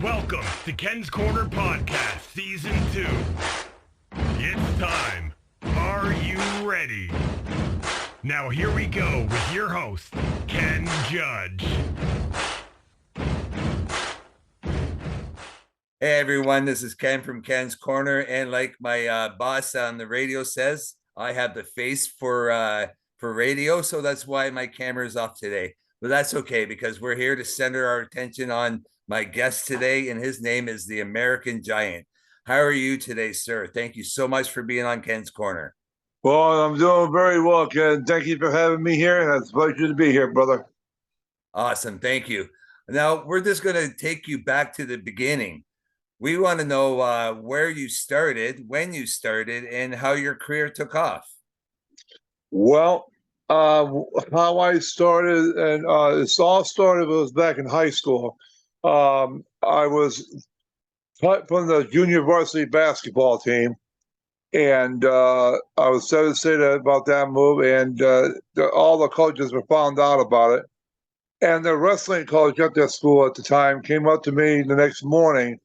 Welcome to Ken's Corner Podcast, Season 2. It's time. Are you ready? Now here we go with your host, Ken Judge. Hey everyone, this is Ken from Ken's Corner, and like my boss on the radio says, I have the face for radio, so that's why my camera is off today. But that's okay because we're here to center our attention on my guest today, and his name is the American Giant. How are you today, sir? Thank you so much for being on Ken's Corner. Well, I'm doing very well, Ken. Thank you for having me here. It's a pleasure to be here, brother. Awesome, thank you. Now we're just going to take you back to the beginning. We want to know where you started, when you started, and how your career took off. Well, how I started, and it's all started was back in high school. I was cut from the junior varsity basketball team, and I was devastated about that move, and all the coaches were found out about it. And the wrestling coach at that school at the time came up to me the next morning,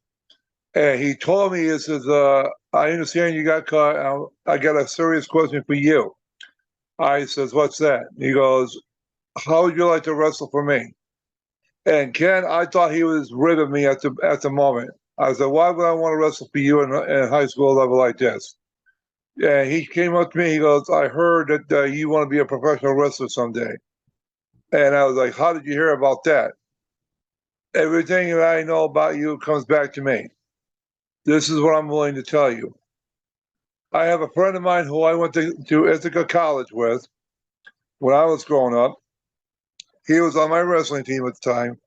and he told me, he says, I understand you got caught. I got a serious question for you. I says, what's that? He goes, how would you like to wrestle for me? And Ken, I thought he was rid of me at the moment. I said, why would I want to wrestle for you in high school level like this? And he came up to me. He goes, I heard that you want to be a professional wrestler someday. And I was like, how did you hear about that? Everything that I know about you comes back to me. This is what I'm willing to tell you. I have a friend of mine who I went to Ithaca College with when I was growing up. He was on my wrestling team at the time,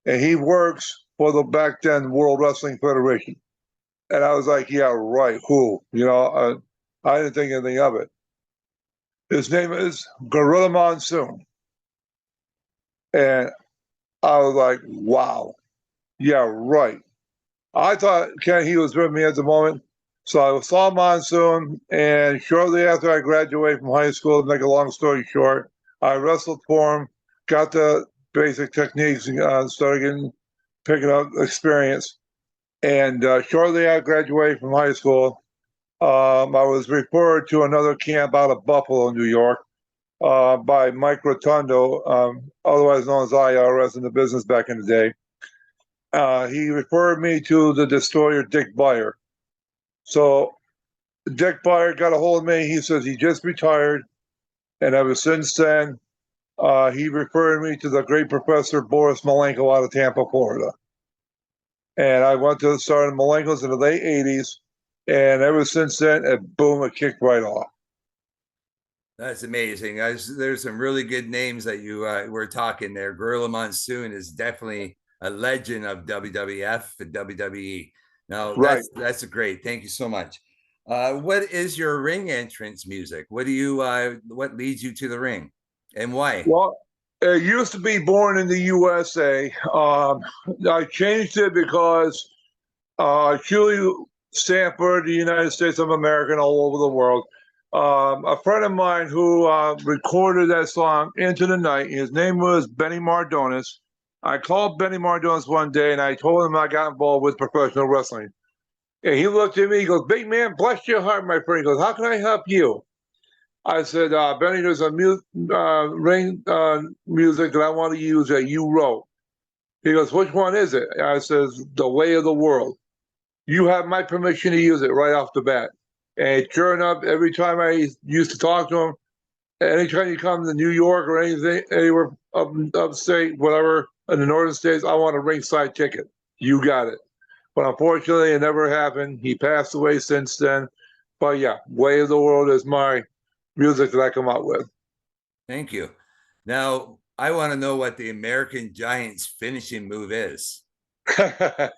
and he works for the back then World Wrestling Federation. And I was like, yeah, right, who? I didn't think anything of it. His name is Gorilla Monsoon. And I was like, wow, yeah, right. I thought Ken, he was with me at the moment. So I saw Monsoon, and shortly after I graduated from high school, to make a long story short, I wrestled for him, got the basic techniques, started picking up experience. And shortly after I graduated from high school, I was referred to another camp out of Buffalo, New York, by Mike Rotundo, otherwise known as IRS in the business back in the day. He referred me to the destroyer Dick Beyer. So Dick Beyer got a hold of me. He says he just retired, and ever since then, he referred me to the great Professor Boris Malenko out of Tampa, Florida. And I went to start in Malenko's in the late 80s, and ever since then, it kicked right off. That's amazing. There's some really good names that you were talking there. Gorilla Monsoon is definitely a legend of WWF and WWE. No, right. That's great. Thank you so much. What is your ring entrance music? What leads you to the ring, and why? Well, it used to be Born in the USA. I changed it because Julie Stanford, the United States of America, and all over the world. A friend of mine who recorded that song Into the Night, his name was Benny Mardones. I called Benny Mardones one day, and I told him I got involved with professional wrestling. And he looked at me, he goes, big man, bless your heart, my friend. He goes, how can I help you? I said, Benny, there's a ring music that I want to use that you wrote. He goes, which one is it? I says, The Way of the World. You have my permission to use it right off the bat. And sure enough, every time I used to talk to him, anytime you come to New York or anything, anywhere upstate, whatever, in the northern states, I want a ringside ticket. You got it. But unfortunately, it never happened. He passed away since then. But yeah, Way of the World is my music that I come out with. Thank you. Now, I want to know what the American Giant's finishing move is. I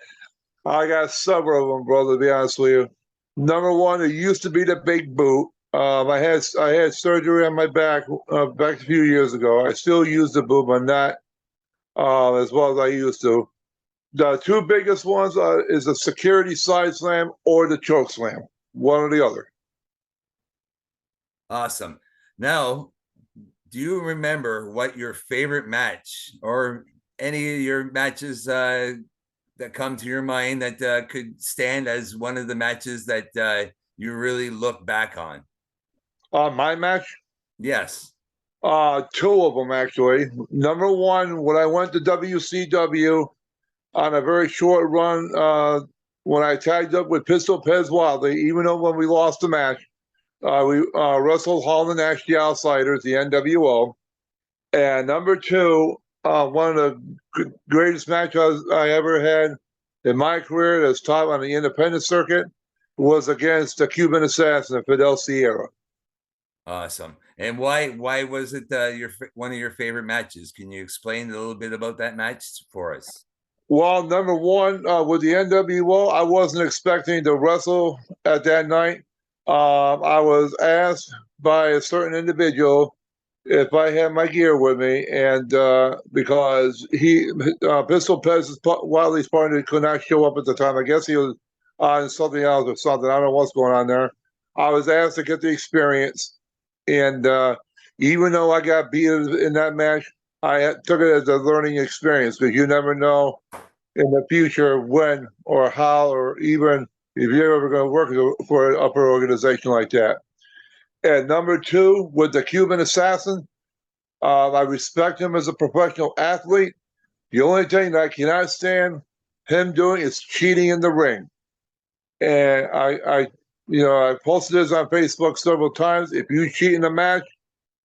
got several of them, brother, to be honest with you. Number one, it used to be the big boot. I had surgery on my back a few years ago. I still use the boot, but not as well as I used to. The two biggest ones is the security side slam or the choke slam, one or the other. Awesome. Now, do you remember what your favorite match or any of your matches that that come to your mind that could stand as one of the matches that you really look back on? My match? Yes. Two of them actually. Number one, when I went to WCW on a very short run, when I tagged up with Pistol Pez Wildly, even though when we lost the match, we wrestled Hall and Nash, the Outsiders, the NWO. And number two, one of the greatest matches I ever had in my career that's taught on the independent circuit was against the Cuban Assassin, Fidel Sierra. Awesome. And why was it one of your favorite matches? Can you explain a little bit about that match for us? Well, number one, with the NWO, I wasn't expecting to wrestle at that night. I was asked by a certain individual if I had my gear with me, and because Pistol Pez Wildly's partner could not show up at the time. I guess he was on something else or something. I don't know what's going on there. I was asked to get the experience, and even though I got beat in that match, I took it as a learning experience because you never know in the future when or how or even if you're ever going to work for an upper organization like that. And number two, with the Cuban Assassin, I respect him as a professional athlete. The only thing that I cannot stand him doing is cheating in the ring. And I posted this on Facebook several times. If you cheat in a match,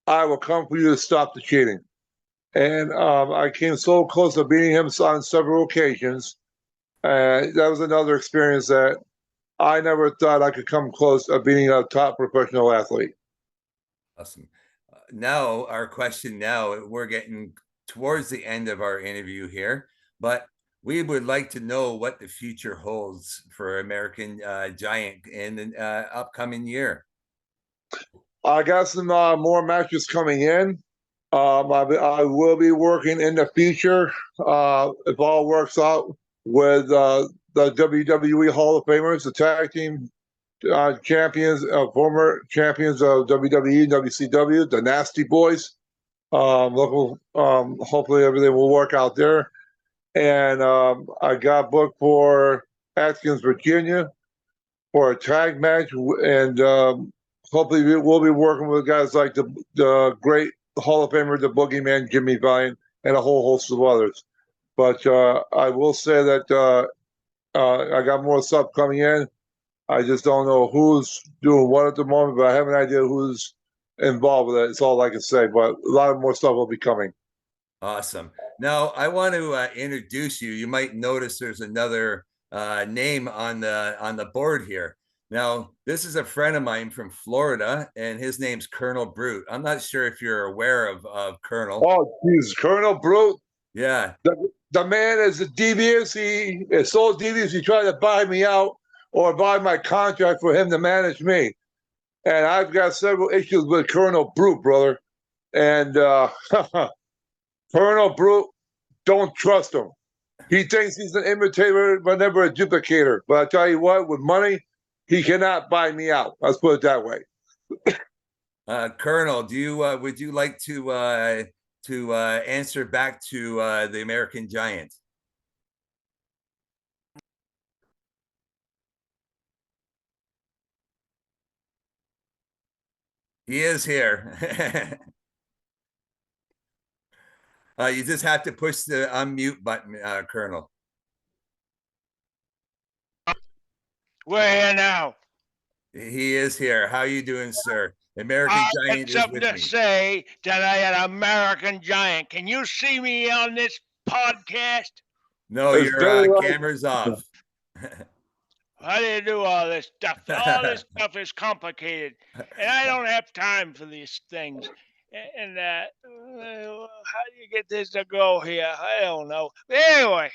I will come for you to stop the cheating. And I came so close to beating him on several occasions. That was another experience that I never thought I could come close to beating a top professional athlete. Awesome. Now, we're getting towards the end of our interview here, but we would like to know what the future holds for American Giant in the upcoming year. I got some more matches coming in. I will be working in the future, if all works out, with the WWE Hall of Famers, the tag team champions, former champions of WWE, WCW, the Nasty Boys. Hopefully everything will work out there. And I got booked for Atkins, Virginia, for a tag match, and hopefully we'll be working with guys like the great Hall of Famer, the Boogeyman, Jimmy Valiant, and a whole host of others. But I will say that I got more stuff coming in. I just don't know who's doing what at the moment, but I have an idea who's involved with it. It's all I can say, but a lot of more stuff will be coming. Awesome. Now, I want to introduce you. You might notice there's another name on the board here. Now, this is a friend of mine from Florida, and his name's Colonel Brute. I'm not sure if you're aware of Colonel. Oh, geez, Colonel Brute? Yeah. The man is devious. He is so devious, he tried to buy me out or buy my contract for him to manage me. And I've got several issues with Colonel Brute, brother. And Colonel Brute, don't trust him. He thinks he's an imitator, but never a duplicator. But I tell you what, with money, he cannot buy me out. Let's put it that way. Colonel, would you like to answer back to the American Giant? He is here. You just have to push the unmute button, Colonel. We're here now. He is here. How are you doing, sir? American Giant is with me. Something to say that I had American Giant. Can you see me on this podcast? No, your camera's off. How do you do all this stuff? All this stuff is complicated, and I don't have time for these things. And how do you get this to go here? I don't know. Anyway,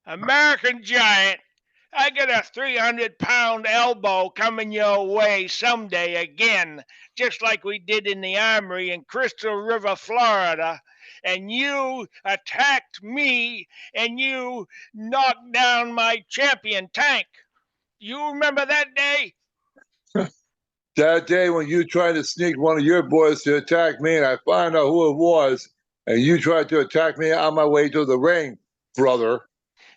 American Giant, I get a 300-pound elbow coming your way someday again, just like we did in the Armory in Crystal River, Florida. And you attacked me, and you knocked down my champion Tank. You remember that day? That day when you tried to sneak one of your boys to attack me, and I found out who it was, and you tried to attack me on my way to the ring, brother.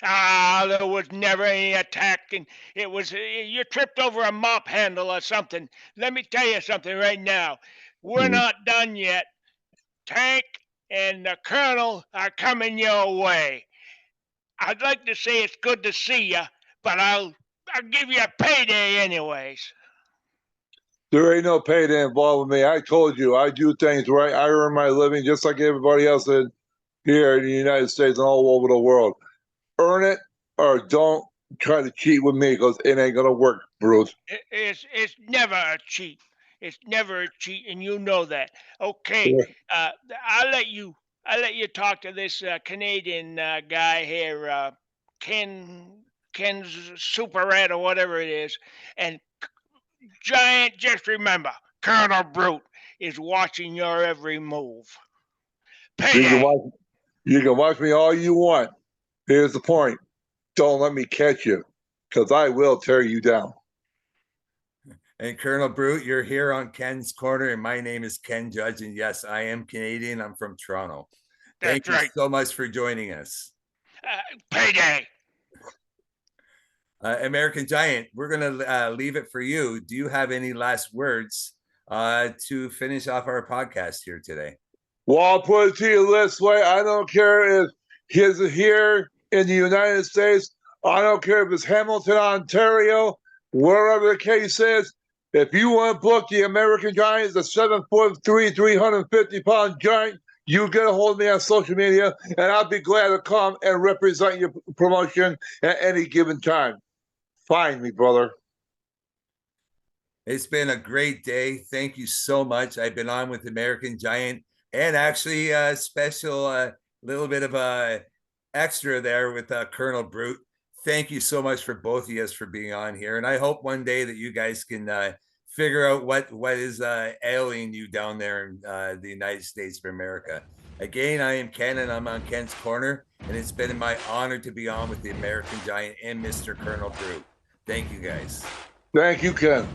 There was never any attack, and it was you tripped over a mop handle or something. Let me tell you something right now. We're Mhm. not done yet. Tank and the Colonel are coming your way. I'd like to say it's good to see you, but I'll give you a payday anyways. There ain't no payday involved with me. I told you, I do things right. I earn my living just like everybody else in here in the United States and all over the world. Earn it or don't try to cheat with me because it ain't gonna work, Bruce. It's never a cheat. It's never a cheat, and you know that. Okay, uh, I'll let you talk to this Canadian guy here, Ken's Super Red or whatever it is, and Giant. Just remember, Colonel Brute is watching your every move. You can Payday. watch, you can watch me all you want. Here's the point: don't let me catch you, because I will tear you down. And Colonel Brute, you're here on Ken's Corner, and my name is Ken Judge. And yes, I am Canadian. I'm from Toronto. Thank That's you right. so much for joining us. Payday. American Giant, we're going to leave it for you. Do you have any last words to finish off our podcast here today? Well, I'll put it to you this way: I don't care if he's here in the United States. I don't care if it's Hamilton, Ontario, wherever the case is. If you want to book the American Giant, the 7'3", 350-pound giant, you get a hold of me on social media, and I'll be glad to come and represent your promotion at any given time. Find me, brother. It's been a great day. Thank you so much. I've been on with American Giant, and actually a special little bit of a extra there with Colonel Brute. Thank you so much for both of you for being on here, and I hope one day that you guys can figure out what is ailing you down there in the United States of America. Again, I am Ken, and I'm on Ken's Corner, and it's been my honor to be on with the American Giant and Mr. Colonel Brute. Thank you, guys. Thank you, Ken.